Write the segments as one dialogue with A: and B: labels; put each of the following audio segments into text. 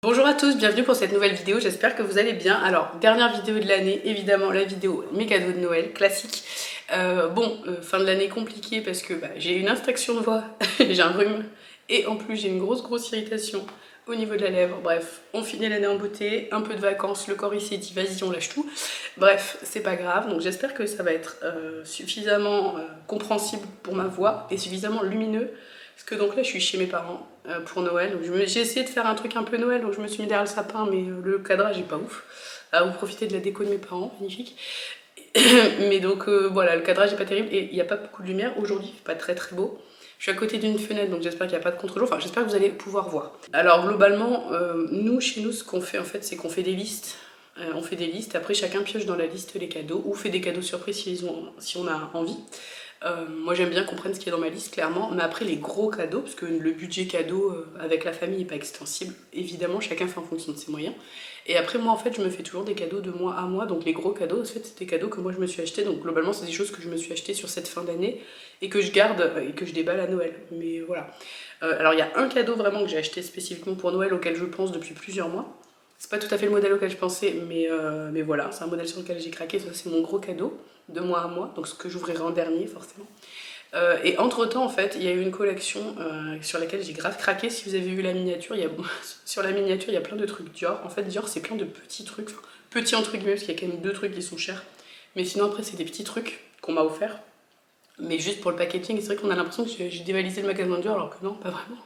A: Bonjour à tous, bienvenue pour cette nouvelle vidéo, j'espère que vous allez bien. Alors, dernière vidéo de l'année, évidemment la vidéo mes cadeaux de Noël, classique. Fin de l'année compliquée parce que j'ai une infection de voix, j'ai un rhume et en plus j'ai une grosse irritation au niveau de la lèvre. Bref, on finit l'année en beauté, un peu de vacances, le corps il s'est dit vas-y on lâche tout. Bref, c'est pas grave, donc j'espère que ça va être suffisamment compréhensible pour ma voix et suffisamment lumineux. Parce que donc là je suis chez mes parents pour Noël, j'ai essayé de faire un truc un peu Noël, donc je me suis mis derrière le sapin, mais le cadrage est pas ouf. Vous profitez de la déco de mes parents, magnifique. Mais donc voilà, le cadrage est pas terrible et il n'y a pas beaucoup de lumière. Aujourd'hui, il fait pas très beau. Je suis à côté d'une fenêtre, donc j'espère qu'il n'y a pas de contre-jour. Enfin, j'espère que vous allez pouvoir voir. Alors globalement, nous, chez nous, ce qu'on fait en fait, c'est qu'on fait des listes. On fait des listes, après chacun pioche dans la liste les cadeaux ou fait des cadeaux surprises si on a envie. Moi j'aime bien qu'on prenne ce qui est dans ma liste clairement, mais après les gros cadeaux, parce que le budget cadeau avec la famille n'est pas extensible, évidemment chacun fait en fonction de ses moyens. Et après moi en fait je me fais toujours des cadeaux de mois à mois, donc les gros cadeaux en fait c'est des cadeaux que moi je me suis acheté, donc globalement c'est des choses que je me suis acheté sur cette fin d'année et que je garde et que je déballe à Noël. Mais voilà. Alors il y a un cadeau vraiment que j'ai acheté spécifiquement pour Noël auquel je pense depuis plusieurs mois. C'est pas tout à fait le modèle auquel je pensais, mais voilà, c'est un modèle sur lequel j'ai craqué, ça c'est mon gros cadeau de mois à mois, donc ce que j'ouvrirai en dernier forcément. Et entre temps en fait il y a eu une collection sur laquelle j'ai grave craqué. Si vous avez vu la miniature, sur la miniature il y a plein de trucs Dior. En fait Dior c'est plein de petits trucs, enfin, petits entre guillemets parce qu'il y a quand même deux trucs qui sont chers, mais sinon après c'est des petits trucs qu'on m'a offert. Mais juste pour le packaging, c'est vrai qu'on a l'impression que j'ai dévalisé le magasin Dior alors que non, pas vraiment.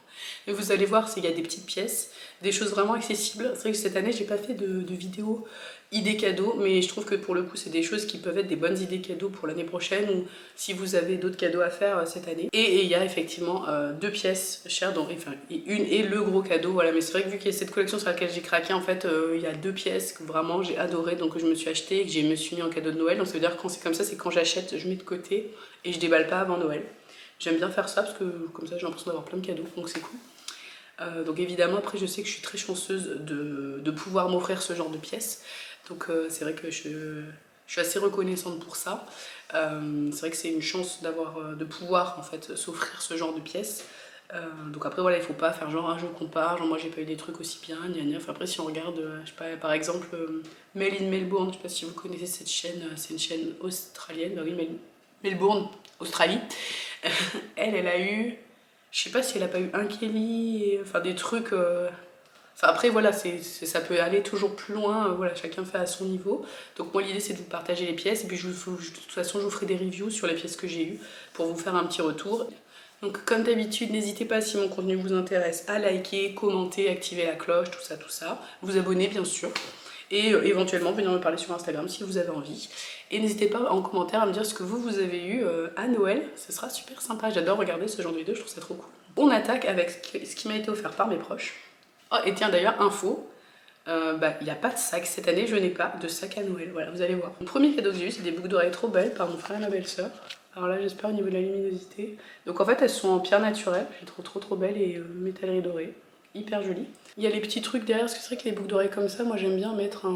A: Mais vous allez voir, il y a des petites pièces, des choses vraiment accessibles. C'est vrai que cette année, j'ai pas fait de vidéo idées cadeaux, mais je trouve que pour le coup, c'est des choses qui peuvent être des bonnes idées cadeaux pour l'année prochaine ou si vous avez d'autres cadeaux à faire cette année. Et il y a effectivement deux pièces chères, donc, enfin une et le gros cadeau, voilà. Mais c'est vrai que vu qu'il y a cette collection sur laquelle j'ai craqué, en fait, il y a deux pièces que vraiment j'ai adoré, donc que je me suis acheté et que je me suis mis en cadeau de Noël. Donc ça veut dire que quand c'est comme ça, c'est quand j'achète, je mets de côté et je déballe pas avant Noël. J'aime bien faire ça parce que comme ça j'ai l'impression d'avoir plein de cadeaux, donc c'est cool. Donc évidemment après je sais que je suis très chanceuse de pouvoir m'offrir ce genre de pièces, donc c'est vrai que je suis assez reconnaissante pour ça. C'est vrai que c'est une chance de pouvoir en fait s'offrir ce genre de pièces. Donc après voilà, il faut pas faire genre je compare, genre moi j'ai pas eu des trucs aussi bien, gna gna. Enfin, après si on regarde, je sais pas, par exemple Mel in Melbourne, je sais pas si vous connaissez cette chaîne, c'est une chaîne australienne, bah oui, Melbourne, Australie. Elle a eu, je sais pas si elle a pas eu un Kelly, enfin des trucs. Enfin après voilà, ça peut aller toujours plus loin, voilà, chacun fait à son niveau. Donc moi l'idée c'est de vous partager les pièces et puis de toute façon je vous ferai des reviews sur les pièces que j'ai eues pour vous faire un petit retour. Donc comme d'habitude, n'hésitez pas si mon contenu vous intéresse à liker, commenter, activer la cloche, tout ça. Vous abonner bien sûr. Et éventuellement venir me parler sur Instagram si vous avez envie. Et n'hésitez pas en commentaire à me dire ce que vous avez eu à Noël, ce sera super sympa, j'adore regarder ce genre de vidéos, je trouve ça trop cool. On attaque avec ce qui m'a été offert par mes proches. Oh et tiens d'ailleurs, info, il n'y a pas de sac, cette année je n'ai pas de sac à Noël, voilà vous allez voir. Le premier cadeau que j'ai eu c'est des boucles d'oreilles trop belles par mon frère et ma belle-sœur. Alors là j'espère au niveau de la luminosité. Donc en fait elles sont en pierre naturelle, j'ai trop belles et métallerie dorée, hyper jolies. Il y a les petits trucs derrière, parce que c'est vrai que les boucles d'oreilles comme ça, moi j'aime bien mettre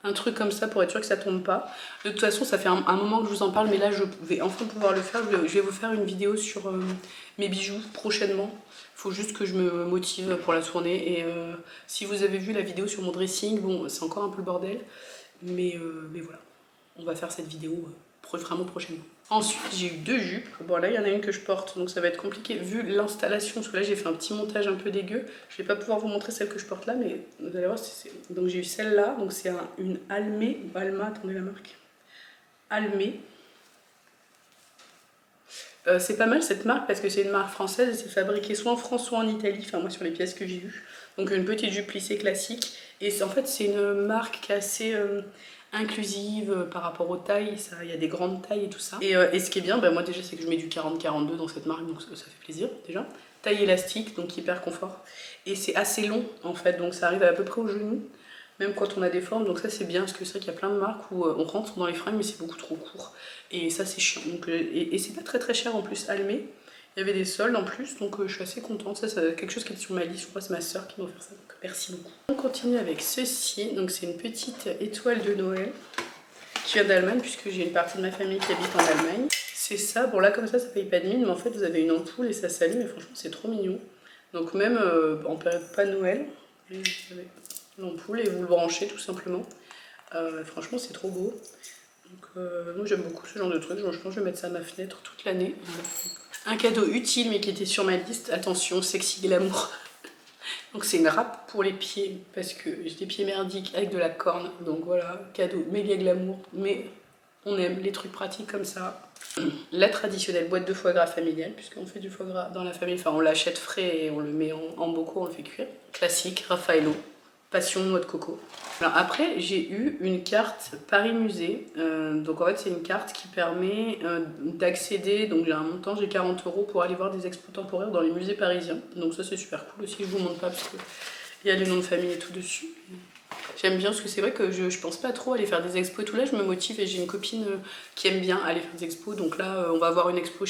A: un truc comme ça pour être sûr que ça tombe pas. De toute façon ça fait un moment que je vous en parle, mais là je vais enfin pouvoir le faire. Je vais vous faire une vidéo sur mes bijoux prochainement. Faut juste que je me motive pour la tournée. Et si vous avez vu la vidéo sur mon dressing, bon c'est encore un peu le bordel, mais voilà, on va faire cette vidéo vraiment prochainement. Ensuite j'ai eu deux jupes. Bon là il y en a une que je porte donc ça va être compliqué vu l'installation parce que là j'ai fait un petit montage un peu dégueu. Je vais pas pouvoir vous montrer celle que je porte là, mais vous allez voir. Donc j'ai eu celle-là, donc c'est une Almé ou Alma, attendez la marque. Almé. C'est pas mal cette marque parce que c'est une marque française et c'est fabriqué soit en France soit en Italie, enfin moi sur les pièces que j'ai eues. Donc une petite jupe plissée classique et en fait c'est une marque qui est assez inclusive par rapport aux tailles, il y a des grandes tailles et tout ça. Et ce qui est bien, moi déjà c'est que je mets du 40-42 dans cette marque, donc ça fait plaisir déjà. Taille élastique, donc hyper confort. Et c'est assez long en fait, donc ça arrive à peu près au genou, même quand on a des formes, donc ça c'est bien parce que c'est vrai qu'il y a plein de marques où on rentre dans les fringues mais c'est beaucoup trop court. Et ça c'est chiant, donc, et c'est pas très cher en plus, Almé. Il y avait des soldes en plus, donc je suis assez contente. Ça c'est quelque chose qui est sur ma liste, je crois que c'est ma soeur qui m'a offert ça, donc merci beaucoup. On continue avec ceci, donc c'est une petite étoile de Noël qui vient d'Allemagne, puisque j'ai une partie de ma famille qui habite en Allemagne. C'est ça, bon là comme ça paye pas de mine, mais en fait vous avez une ampoule et ça s'allume et franchement c'est trop mignon. Donc même en période pas Noël, l'ampoule et vous le branchez tout simplement. Franchement c'est trop beau. Donc, moi j'aime beaucoup ce genre de truc, je pense que je vais mettre ça à ma fenêtre toute l'année. Un cadeau utile mais qui était sur ma liste, attention, sexy glamour. Donc c'est une râpe pour les pieds parce que j'ai des pieds merdiques avec de la corne. Donc voilà, cadeau méga glamour, mais on aime les trucs pratiques comme ça. La traditionnelle boîte de foie gras familiale, puisqu'on fait du foie gras dans la famille, enfin on l'achète frais et on le met en bocaux, on le fait cuire. Classique, Raffaello, passion noix de coco. Alors après j'ai eu une carte Paris Musée, donc en fait c'est une carte qui permet d'accéder, donc j'ai un montant, j'ai 40 € pour aller voir des expos temporaires dans les musées parisiens. Donc ça c'est super cool aussi, je vous montre pas parce qu'il y a les noms de famille et tout dessus. J'aime bien parce que c'est vrai que je pense pas trop aller faire des expos et tout là, je me motive et j'ai une copine qui aime bien aller faire des expos. Donc là on va avoir une expo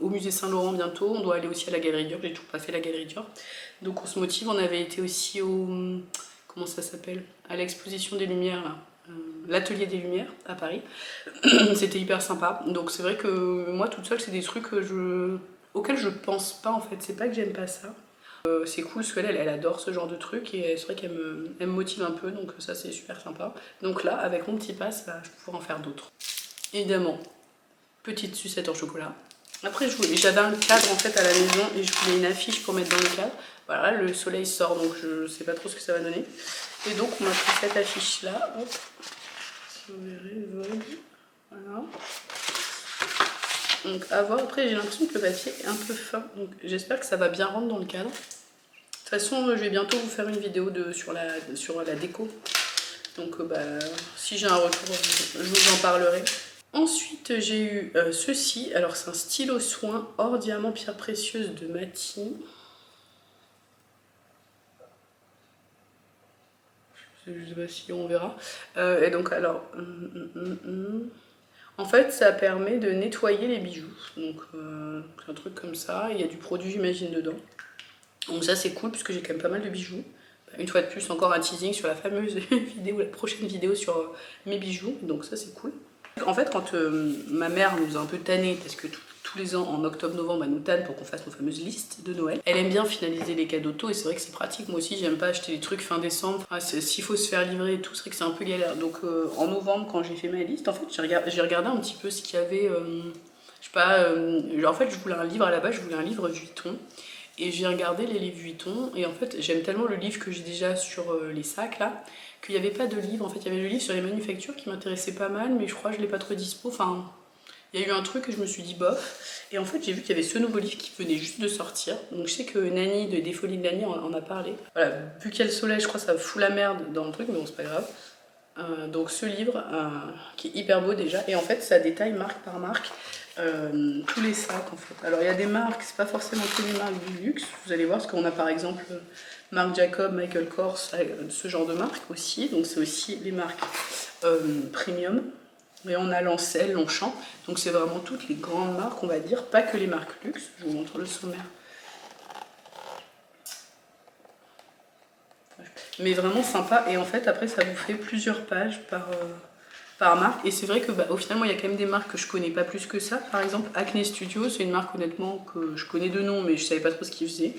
A: au musée Saint-Laurent bientôt, on doit aller aussi à la Galerie Dior, j'ai toujours pas fait la Galerie Dior. Donc on se motive, on avait été aussi au... comment ça s'appelle, à l'exposition des Lumières là, l'atelier des Lumières à Paris. C'était hyper sympa. Donc c'est vrai que moi toute seule c'est des trucs auxquels je pense pas en fait, c'est pas que j'aime pas ça. C'est cool parce qu'elle adore ce genre de trucs et c'est vrai qu'elle me motive un peu, donc ça c'est super sympa. Donc là avec mon petit pass, bah, je pourrais en faire d'autres. Évidemment, petite sucette en chocolat. Après j'avais un cadre en fait à la maison et je voulais une affiche pour mettre dans le cadre. Voilà, le soleil sort donc je sais pas trop ce que ça va donner. Et donc on m'a pris cette affiche là, hop, si vous verrez, Vogue, voilà. Donc à voir, après j'ai l'impression que le papier est un peu fin, donc j'espère que ça va bien rentrer dans le cadre. De toute façon je vais bientôt vous faire une vidéo sur la déco. Donc bah, si j'ai un retour, je vous en parlerai. Ensuite j'ai eu ceci, alors c'est un stylo soin hors diamant pierre précieuse de Mati. Je sais pas si on verra. Et donc alors... En fait, ça permet de nettoyer les bijoux. Donc, c'est un truc comme ça. Il y a du produit, j'imagine, dedans. Donc ça, c'est cool, puisque j'ai quand même pas mal de bijoux. Une fois de plus, encore un teasing sur la fameuse vidéo, la prochaine vidéo sur mes bijoux. Donc ça, c'est cool. En fait, quand ma mère nous a un peu tannés, parce que tous les ans, en octobre-novembre, elle nous tanne pour qu'on fasse nos fameuses listes de Noël. Elle aime bien finaliser les cadeaux tôt et c'est vrai que c'est pratique. Moi aussi, j'aime pas acheter des trucs fin décembre. S'il faut se faire livrer et tout, c'est vrai que c'est un peu galère. Donc en novembre, quand j'ai fait ma liste, en fait, j'ai regardé un petit peu ce qu'il y avait. Je sais pas, en fait, je voulais un livre à la base, je voulais un livre Vuitton. Et j'ai regardé les livres Vuitton et en fait j'aime tellement le livre que j'ai déjà sur les sacs là qu'il n'y avait pas de livre. En fait il y avait le livre sur les manufactures qui m'intéressait pas mal mais je crois que je l'ai pas trop dispo. Enfin il y a eu un truc que je me suis dit bof. Et en fait j'ai vu qu'il y avait ce nouveau livre qui venait juste de sortir. Donc je sais que Nani de Des Folies de Nani en a parlé. Voilà, vu qu'il y a le soleil je crois que ça fout la merde dans le truc mais bon c'est pas grave. Donc ce livre qui est hyper beau déjà et en fait ça détaille marque par marque tous les sacs en fait. Alors il y a des marques, c'est pas forcément que les marques du luxe, vous allez voir parce qu'on a par exemple Marc Jacob, Michael Kors, ce genre de marques aussi, donc c'est aussi les marques premium. Et on a Lancel, Longchamp, donc c'est vraiment toutes les grandes marques on va dire, pas que les marques luxe. Je vous montre le sommaire. Mais vraiment sympa et en fait après ça vous fait plusieurs pages par marque et c'est vrai que bah, au final moi il y a quand même des marques que je connais pas plus que ça. Par exemple Acne Studio, c'est une marque honnêtement que je connais de nom mais je savais pas trop ce qu'ils faisaient.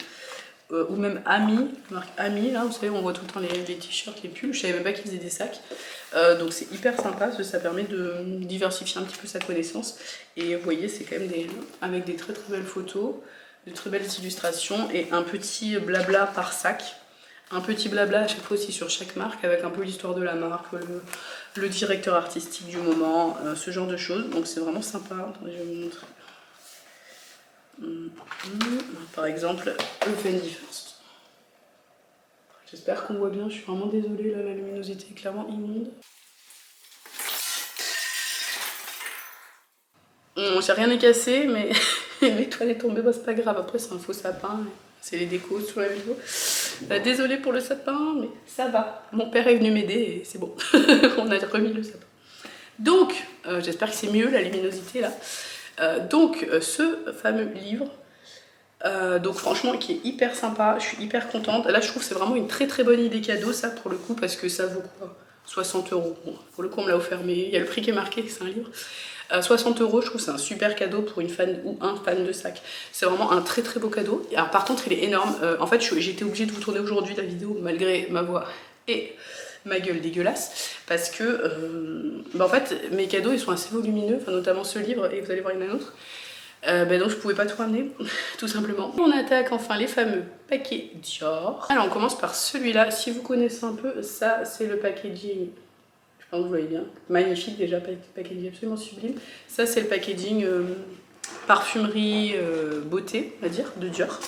A: Ou même Ami, marque Ami, là vous savez on voit tout le temps les t-shirts, les pulls, je savais même pas qu'ils faisaient des sacs. Donc c'est hyper sympa parce que ça permet de diversifier un petit peu sa connaissance. Et vous voyez c'est quand même avec des très très belles photos, de très belles illustrations et un petit blabla par sac. Un petit blabla à chaque fois aussi sur chaque marque avec un peu l'histoire de la marque, le directeur artistique du moment, ce genre de choses. Donc c'est vraiment sympa. Attendez, je vais vous montrer. Par exemple, le Fendi First. J'espère qu'on voit bien, je suis vraiment désolée, là la luminosité est clairement immonde. Rien n'est cassé, mais l'étoile est tombée, bah, c'est pas grave. Après, c'est un faux sapin, c'est les décos sur la vidéo. Désolée pour le sapin, mais ça va. Mon père est venu m'aider et c'est bon. On a remis le sapin. Donc, j'espère que c'est mieux la luminosité là. Ce fameux livre, donc franchement qui est hyper sympa, je suis hyper contente. Là je trouve que c'est vraiment une très très bonne idée cadeau ça pour le coup parce que ça vaut quoi 60 €. Bon, pour le coup on me l'a offert mais il y a le prix qui est marqué, c'est un livre. 60 €, je trouve c'est un super cadeau pour une fan ou un fan de sac. C'est vraiment un très très beau cadeau. Alors par contre il est énorme. En fait j'ai été obligée de vous tourner aujourd'hui la vidéo malgré ma voix et ma gueule dégueulasse parce que en fait mes cadeaux ils sont assez volumineux, enfin, notamment ce livre et vous allez voir il y en a un autre. Donc je pouvais pas tout ramener tout simplement. On attaque enfin les fameux paquets Dior. Alors on commence par celui-là. Si vous connaissez un peu, ça c'est le packaging. Je pense que vous voyez bien. Magnifique déjà, packaging absolument sublime. Ça c'est le packaging parfumerie beauté, on va dire, de Dior.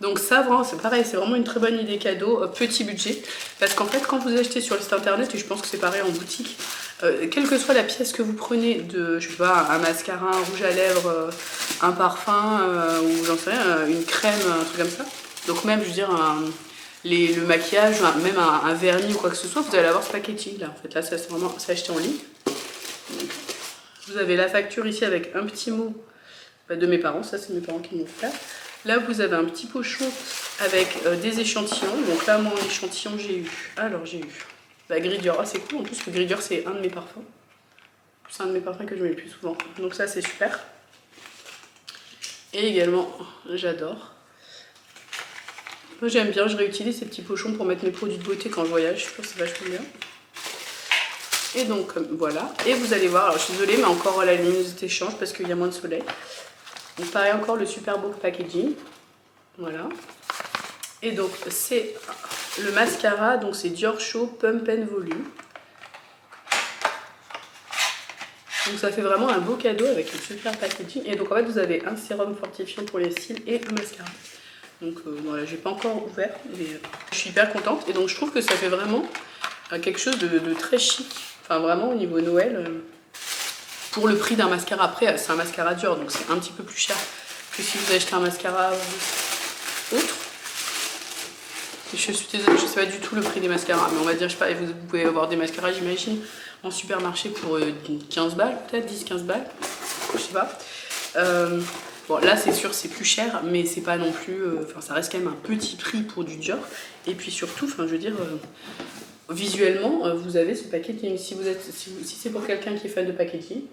A: Donc ça vraiment c'est pareil, c'est vraiment une très bonne idée cadeau, petit budget. Parce qu'en fait quand vous achetez sur le site internet, et je pense que c'est pareil en boutique, quelle que soit la pièce que vous prenez de, je sais pas, un mascara, un rouge à lèvres, un parfum, ou j'en sais rien, une crème, un truc comme ça. Donc même, je veux dire, le maquillage, même un vernis ou quoi que ce soit, vous allez avoir ce packaging là. En fait là, ça c'est vraiment, c'est acheté en ligne. Donc, vous avez la facture ici avec un petit mot de mes parents, ça c'est mes parents qui m'ont fait. Là vous avez un petit pochon avec des échantillons. Donc là moi en échantillon j'ai eu, alors j'ai eu la Gris Dior, c'est cool en plus que Gris Dior c'est un de mes parfums. C'est un de mes parfums que je mets le plus souvent. Donc ça c'est super. Et également j'adore. Moi j'aime bien, je réutilise ces petits pochons pour mettre mes produits de beauté quand je voyage, je trouve que c'est vachement bien. Et donc voilà, et vous allez voir, alors je suis désolée mais encore la luminosité change parce qu'il y a moins de soleil. Donc pareil encore le super beau packaging, voilà. Et donc c'est le mascara, donc c'est Dior Show Pump and Volume. Donc ça fait vraiment un beau cadeau avec un super packaging. Et donc en fait vous avez un sérum fortifiant pour les cils et le mascara. Donc voilà, j'ai pas encore ouvert, mais je suis hyper contente. Et donc je trouve que ça fait vraiment quelque chose de très chic. Enfin vraiment au niveau Noël. Pour le prix d'un mascara, après c'est un mascara Dior, donc c'est un petit peu plus cher que si vous achetez un mascara autre. Je suis désolée, je sais pas du tout le prix des mascaras, mais on va dire, je sais pas, vous pouvez avoir des mascaras, j'imagine, en supermarché pour 15 balles, peut-être 10-15 balles, je sais pas. Bon, là c'est sûr, c'est plus cher, mais c'est pas non plus. Enfin, ça reste quand même un petit prix pour du Dior. Et puis surtout, enfin, je veux dire. Visuellement, vous avez ce packaging. Si c'est pour quelqu'un qui est fan de packaging.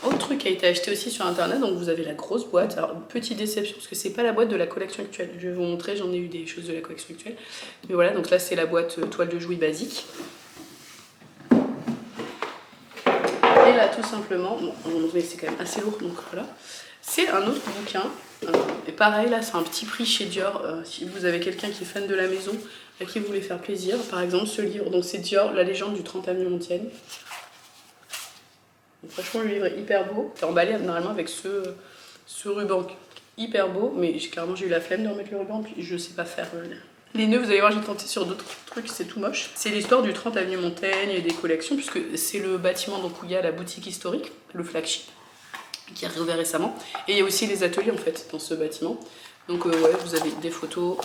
A: Autre truc qui a été acheté aussi sur internet, donc vous avez la grosse boîte. Alors, petite déception parce que c'est pas la boîte de la collection actuelle. Je vais vous montrer, j'en ai eu des choses de la collection actuelle. Mais voilà, donc là c'est la boîte toile de jouy basique. Et là tout simplement, bon, c'est quand même assez lourd donc voilà. C'est un autre bouquin. Et pareil, là c'est un petit prix chez Dior. Si vous avez quelqu'un qui est fan de la maison, à qui vous voulez faire plaisir, par exemple ce livre, donc c'est Dior, la légende du 30 avenue Montienne. Donc, franchement le livre est hyper beau, c'est emballé normalement avec ce ruban hyper beau, mais clairement j'ai eu la flemme de remettre le ruban, puis je sais pas faire les nœuds, vous allez voir j'ai tenté sur d'autres trucs, c'est tout moche. C'est l'histoire du 30 avenue Montaigne et des collections, puisque c'est le bâtiment donc, où il y a la boutique historique, le flagship, qui a réouvert récemment, et il y a aussi les ateliers en fait dans ce bâtiment. Donc ouais, vous avez des photos.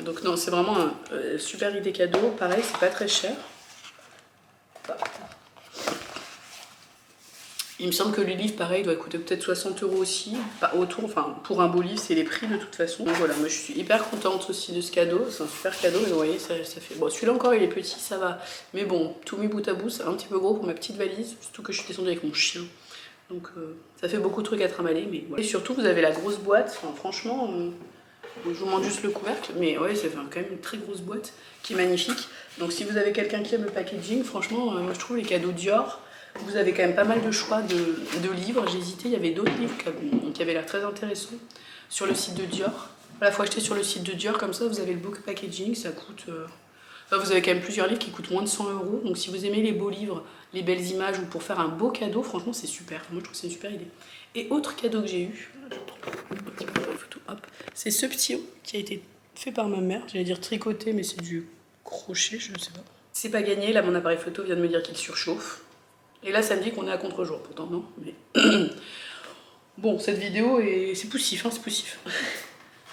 A: Donc non, c'est vraiment un super idée cadeau. Pareil, c'est pas très cher. Il me semble que le livre, pareil, doit coûter peut-être 60 € aussi. Pas autour, enfin, pour un beau livre, c'est les prix de toute façon. Donc voilà, moi je suis hyper contente aussi de ce cadeau. C'est un super cadeau, mais vous voyez, ça fait... Bon, celui-là encore, il est petit, ça va. Mais bon, tout mis bout à bout, c'est un petit peu gros pour ma petite valise. Surtout que je suis descendue avec mon chien. Donc ça fait beaucoup de trucs à trimballer, mais voilà. Et surtout, vous avez la grosse boîte. Enfin, franchement... je vous montre juste le couvercle, mais ouais, c'est quand même une très grosse boîte qui est magnifique. Donc si vous avez quelqu'un qui aime le packaging, franchement, moi je trouve les cadeaux Dior, vous avez quand même pas mal de choix de livres. J'ai hésité, il y avait d'autres livres qui avaient l'air très intéressants sur le site de Dior. Voilà, faut acheter sur le site de Dior, comme ça vous avez le book packaging, ça coûte... Enfin, vous avez quand même plusieurs livres qui coûtent moins de 100 €. Donc si vous aimez les beaux livres, les belles images, ou pour faire un beau cadeau, franchement c'est super. Moi je trouve que c'est une super idée. Et autre cadeau que j'ai eu, c'est ce petit haut qui a été fait par ma mère. J'allais dire tricoté, mais c'est du crochet, je ne sais pas. C'est pas gagné, là mon appareil photo vient de me dire qu'il surchauffe. Et là ça me dit qu'on est à contre-jour, pourtant non. Mais bon, cette vidéo, c'est poussif, hein, c'est poussif.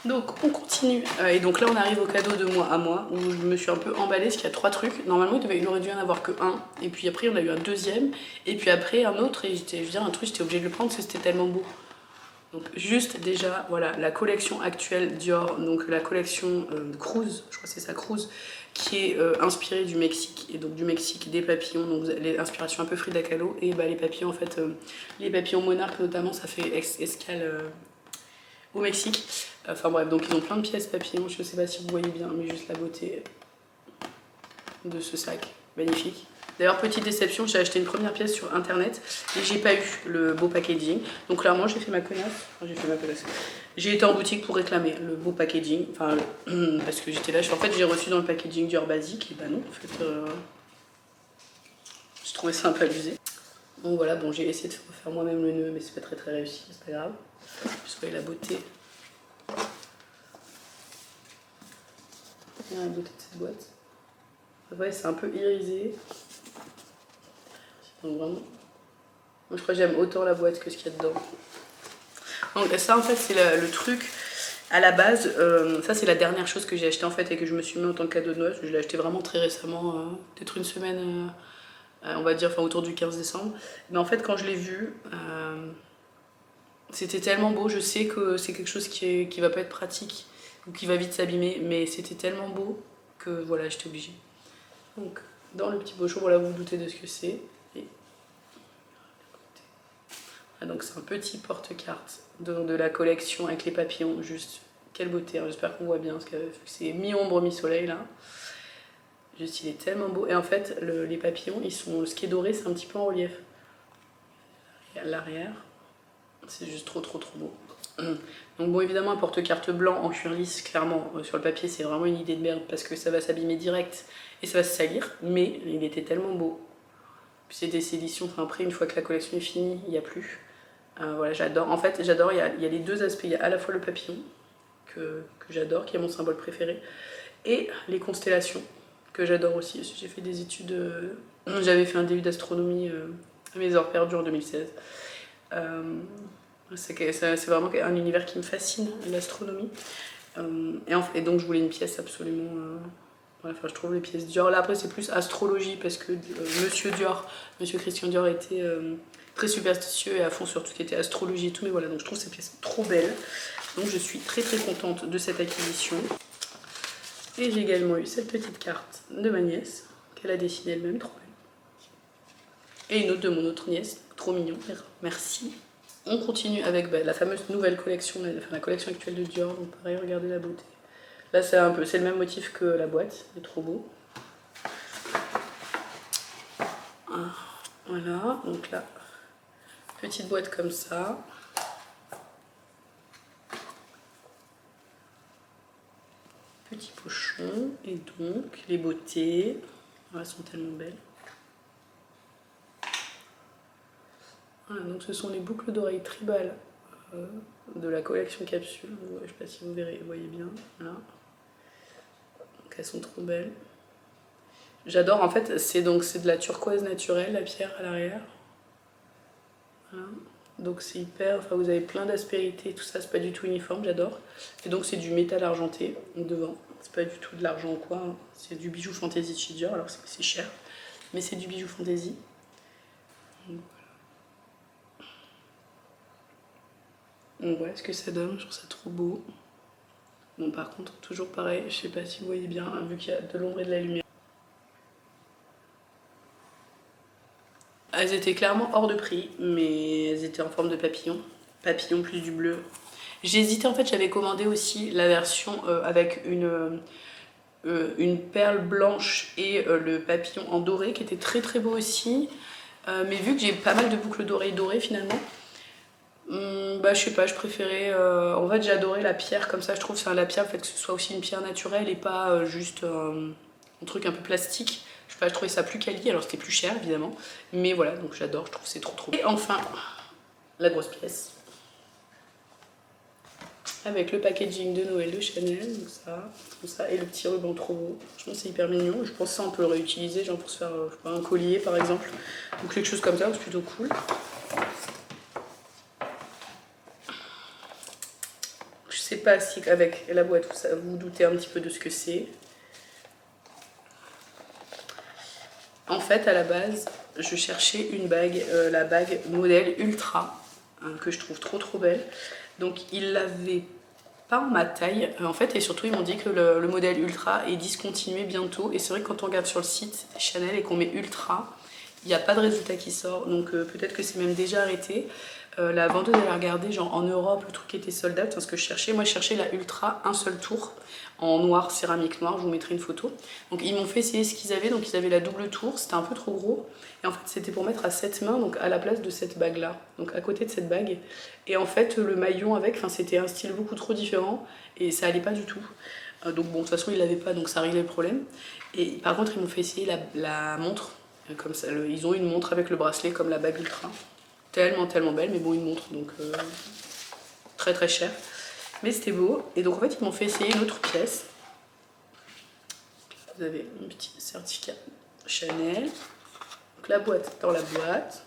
A: Donc on continue. Et donc là on arrive au cadeau de moi à moi, où je me suis un peu emballée, parce qu'il y a 3 trucs. Normalement il aurait dû en avoir que un. Et puis après on a eu un 2e. Et puis après un autre, et j'étais obligée de le prendre parce que c'était tellement beau. Vous voyez, c'est quand même assez lourd, donc voilà. C'est un autre cadeau de moi à moi, où je me suis un peu emballée, parce qu'il y a 3 trucs. Normalement il devait en avoir que un. Et puis après on a eu un 2e. Et puis après on a eu un 2e. Et puis après on a eu un 3e. Donc juste déjà, voilà, la collection actuelle Dior, donc la collection Cruise, je crois que c'est ça, Cruise, qui est inspirée du Mexique, et donc du Mexique des papillons, donc les inspirations un peu Frida Kahlo, et bah, les papillons en fait, les papillons monarques notamment, ça fait escale au Mexique. Enfin bref, donc ils ont plein de pièces papillons, je sais pas si vous voyez bien, mais juste la beauté de ce sac, magnifique. D'ailleurs, petite déception, j'ai acheté une première pièce sur internet et j'ai pas eu le beau packaging. Donc clairement, j'ai fait ma connasse. Enfin, j'ai été en boutique pour réclamer le beau packaging. Enfin, parce que j'étais là, en fait, j'ai reçu dans le packaging Dior basique. Et bah non, en fait, je trouvais ça un peu abusé. Donc voilà, bon, j'ai essayé de refaire moi-même le nœud, mais c'est pas très réussi, c'est pas grave. Juste voyez la beauté. Il y a la beauté de cette boîte. Ouais, c'est un peu irisé. Donc vraiment, moi je crois que j'aime autant la boîte que ce qu'il y a dedans. Donc ça en fait c'est le truc à la base, ça c'est la dernière chose que j'ai acheté en fait et que je me suis mis en tant que cadeau de Noël. Je l'ai acheté vraiment très récemment, peut-être une semaine, on va dire, enfin autour du 15 décembre. Mais en fait quand je l'ai vu, c'était tellement beau. Je sais que c'est quelque chose qui va pas être pratique ou qui va vite s'abîmer, mais c'était tellement beau que voilà, j'étais obligée. Donc dans le petit pochon, voilà, vous vous doutez de ce que c'est. Ah, donc c'est un petit porte-carte de la collection avec les papillons, juste quelle beauté, hein. J'espère qu'on voit bien parce que c'est mi-ombre mi-soleil là. Juste il est tellement beau et en fait les papillons ils sont, ce qui est doré c'est un petit peu en relief. Et à l'arrière c'est juste trop beau. Donc bon évidemment un porte-carte blanc en cuir lisse clairement sur le papier c'est vraiment une idée de merde parce que ça va s'abîmer direct et ça va se salir, mais il était tellement beau. Puis c'est des éditions, enfin après une fois que la collection est finie il n'y a plus. Voilà, j'adore. En fait, j'adore, il y a les deux aspects. Il y a à la fois le papillon, que j'adore, qui est mon symbole préféré, et les constellations, que j'adore aussi. J'ai fait des études, j'avais fait un DU d'astronomie à mes heures perdues en 2016. C'est vraiment un univers qui me fascine, l'astronomie. Et donc je voulais une pièce absolument... Enfin, je trouve les pièces Dior. Là après c'est plus astrologie parce que Monsieur Dior, Monsieur Christian Dior était... très superstitieux et à fond sur tout ce qui était astrologie et tout, mais voilà, donc je trouve cette pièce trop belle. Donc je suis très contente de cette acquisition. Et j'ai également eu cette petite carte de ma nièce, qu'elle a dessinée elle-même, trop belle. Et une autre de mon autre nièce, trop mignon, merci. On continue avec la fameuse nouvelle collection, enfin la collection actuelle de Dior, donc pareil, regardez la beauté. Là c'est le même motif que la boîte, c'est trop beau. Voilà, donc là, petite boîte comme ça. Petit pochon, et donc les beautés, elles sont tellement belles. Voilà, donc ce sont les boucles d'oreilles tribales de la collection capsule. Je ne sais pas si vous voyez bien. Voilà. Donc elles sont trop belles. J'adore, en fait, c'est de la turquoise naturelle, la pierre à l'arrière. Voilà. Donc c'est hyper, enfin vous avez plein d'aspérités, tout ça, c'est pas du tout uniforme, j'adore. Et donc c'est du métal argenté devant, c'est pas du tout de l'argent ou quoi, hein. C'est du bijou fantaisie de chez Dior, alors c'est cher, mais c'est du bijou fantaisie. Donc voilà ce que ça donne, je trouve ça trop beau. Bon par contre, toujours pareil, je sais pas si vous voyez bien, hein, vu qu'il y a de l'ombre et de la lumière. Elles étaient clairement hors de prix, mais elles étaient en forme de papillon. Papillon plus du bleu. J'ai hésité, en fait, j'avais commandé aussi la version avec une perle blanche et le papillon en doré, qui était très beau aussi. Mais vu que j'ai pas mal de boucles d'oreilles dorées finalement, je sais pas, je préférais... en fait, j'ai adoré la pierre comme ça, je trouve, la pierre, le fait que ce soit aussi une pierre naturelle et pas juste un truc un peu plastique. Je sais pas, je trouvais ça plus quali, alors c'était plus cher évidemment. Mais voilà, donc j'adore, je trouve que c'est trop beau. Et enfin, la grosse pièce. Avec le packaging de Noël de Chanel, donc ça, comme ça, et le petit ruban trop beau. Franchement, c'est hyper mignon. Je pense que ça, on peut le réutiliser, genre pour se faire je sais pas, un collier par exemple, ou quelque chose comme ça, c'est plutôt cool. Je sais pas si avec la boîte, vous vous doutez un petit peu de ce que c'est. En fait, à la base, je cherchais une bague, la bague modèle Ultra. que je trouve trop belle. Donc il l'avait pas en ma taille en fait, et surtout ils m'ont dit que le modèle ultra est discontinué bientôt. Et c'est vrai que quand on regarde sur le site Chanel et qu'on met ultra, il n'y a pas de résultat qui sort, donc peut-être que c'est même déjà arrêté. La vendeuse elle a regardé genre en Europe le truc qui était sold out, ce que je cherchais. Moi je cherchais la ultra un seul tour en noir, céramique noire, je vous mettrai une photo. Donc ils m'ont fait essayer ce qu'ils avaient, donc ils avaient la double tour, c'était un peu trop gros. Et en fait c'était pour mettre à 7 mains, donc à la place de cette bague là, donc à côté de cette bague. Et en fait le maillon avec, c'était un style beaucoup trop différent et ça allait pas du tout. Donc bon de toute façon ils l'avaient pas, donc ça réglait le problème. Et par contre ils m'ont fait essayer la montre, comme ça, ils ont une montre avec le bracelet comme la bague ultra. Tellement belle, mais bon une montre donc très cher. Mais c'était beau. Et donc en fait ils m'ont fait essayer une autre pièce. Vous avez un petit certificat Chanel. Donc la boîte dans la boîte.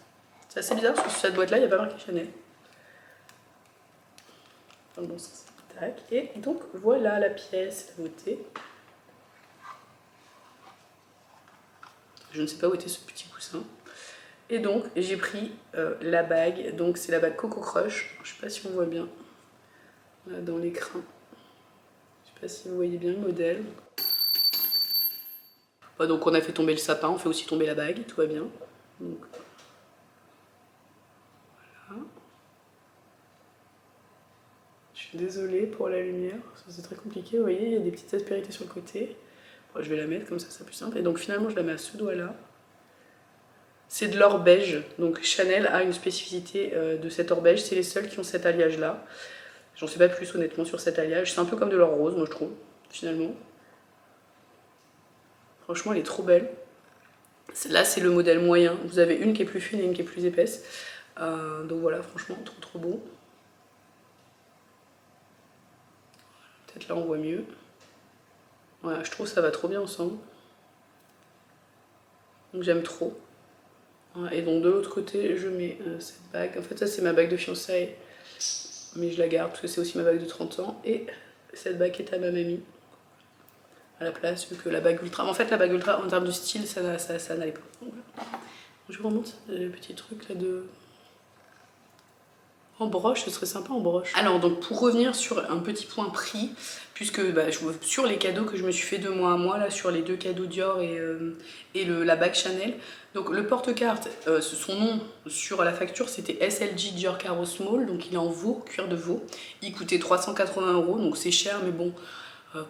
A: C'est assez bizarre parce que sur cette boîte là il n'y a pas marqué Chanel. Dans le bon sens. Tac. Et donc voilà la pièce, la beauté. Je ne sais pas où était ce petit coussin. Et donc j'ai pris la bague. Donc c'est la bague Coco Crush. Je ne sais pas si on voit bien. Là, dans l'écran. Je sais pas si vous voyez bien le modèle. Donc on a fait tomber le sapin, on fait aussi tomber la bague, tout va bien. Donc, voilà. Je suis désolée pour la lumière, c'est très compliqué, vous voyez, il y a des petites aspérités sur le côté. Bon, je vais la mettre comme ça, c'est plus simple. Et donc finalement je la mets à ce doigt-là. C'est de l'or beige, donc Chanel a une spécificité de cet or beige, c'est les seuls qui ont cet alliage-là. J'en sais pas plus honnêtement sur cet alliage, c'est un peu comme de l'or rose, moi je trouve, finalement. Franchement, elle est trop belle. Là, c'est le modèle moyen. Vous avez une qui est plus fine et une qui est plus épaisse. Donc voilà, franchement, trop beau. Peut-être là, on voit mieux. Voilà, je trouve que ça va trop bien ensemble. Donc j'aime trop. Voilà, et donc de l'autre côté, je mets cette bague. En fait, ça, c'est ma bague de fiançailles. Mais je la garde parce que c'est aussi ma bague de 30 ans. Et cette bague est à ma mamie. À la place, vu que la bague ultra... En fait, la bague ultra, en termes de style, ça n'allait pas. Donc, voilà. Je vous remonte le petit truc là de... En broche, ce serait sympa en broche. Alors donc pour revenir sur un petit point prix, puisque sur les cadeaux que je me suis fait de mois à mois, là sur les 2 cadeaux Dior et la bague Chanel, donc le porte-carte, son nom sur la facture c'était SLG Dior Caro Small, donc il est en veau, cuir de veau, il coûtait 380 €, donc c'est cher mais bon,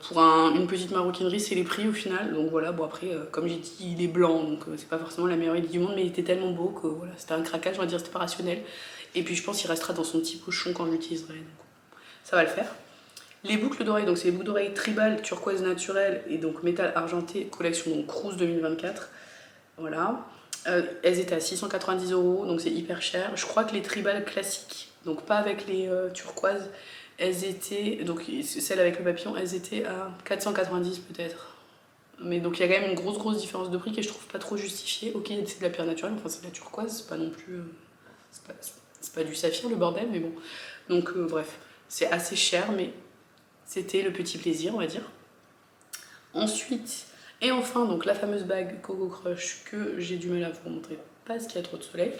A: pour une petite maroquinerie c'est les prix au final. Donc voilà, bon après comme j'ai dit il est blanc donc c'est pas forcément la meilleure idée du monde, mais il était tellement beau que voilà, c'était un craquage, on va dire, c'était pas rationnel. Et puis je pense qu'il restera dans son petit pochon quand je l'utiliserai, donc ça va le faire. Les boucles d'oreilles, donc c'est les boucles d'oreilles tribal turquoise naturelle et donc métal argenté, collection donc Cruise 2024. Voilà. Elles étaient à 690 €, donc c'est hyper cher. Je crois que les tribal classiques, donc pas avec les turquoises, elles étaient, donc celles avec le papillon, elles étaient à 490 peut-être. Mais donc il y a quand même une grosse différence de prix que je trouve pas trop justifiée. Ok, c'est de la pierre naturelle, enfin c'est de la turquoise, c'est pas non plus... c'est pas du saphir le bordel, mais bon. Donc bref, c'est assez cher, mais c'était le petit plaisir, on va dire. Ensuite, et enfin, donc la fameuse bague Coco Crush que j'ai du mal à vous montrer parce qu'il y a trop de soleil.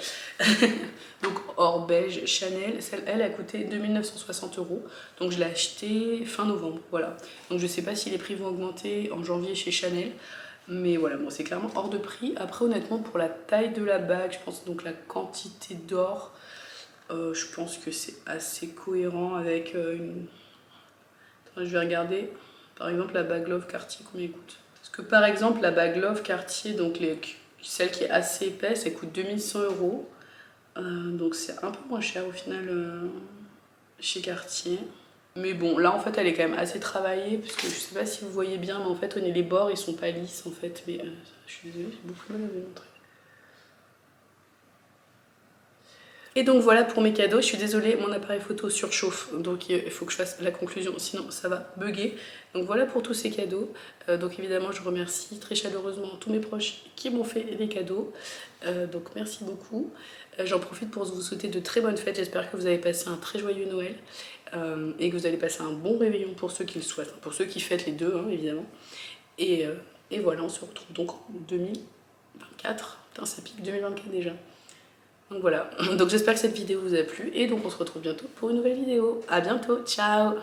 A: Donc or beige Chanel, elle a coûté 2960 €. Donc je l'ai achetée fin novembre, voilà. Donc je sais pas si les prix vont augmenter en janvier chez Chanel. Mais voilà, bon, c'est clairement hors de prix. Après, honnêtement, pour la taille de la bague, je pense donc la quantité d'or, je pense que c'est assez cohérent avec une... Attends, je vais regarder, par exemple, la bague Love Cartier, combien elle coûte. Parce que par exemple, la bague Love Cartier, donc celle qui est assez épaisse, elle coûte 2100 €. Donc c'est un peu moins cher au final chez Cartier. Mais bon, là en fait elle est quand même assez travaillée, parce que je sais pas si vous voyez bien, mais en fait les bords ils sont pas lisses en fait. Mais je suis désolée, j'ai beaucoup de mal à vous montrer. Et donc voilà pour mes cadeaux, je suis désolée, mon appareil photo surchauffe, donc il faut que je fasse la conclusion, sinon ça va bugger. Donc voilà pour tous ces cadeaux. Donc évidemment je remercie très chaleureusement tous mes proches qui m'ont fait les cadeaux. Donc merci beaucoup. J'en profite pour vous souhaiter de très bonnes fêtes, j'espère que vous avez passé un très joyeux Noël. Et que vous allez passer un bon réveillon pour ceux qui le souhaitent, pour ceux qui fêtent les deux hein, évidemment. Et voilà, on se retrouve donc en 2024. Putain, ça pique 2024 déjà. Donc voilà, donc j'espère que cette vidéo vous a plu et donc on se retrouve bientôt pour une nouvelle vidéo. À bientôt, ciao!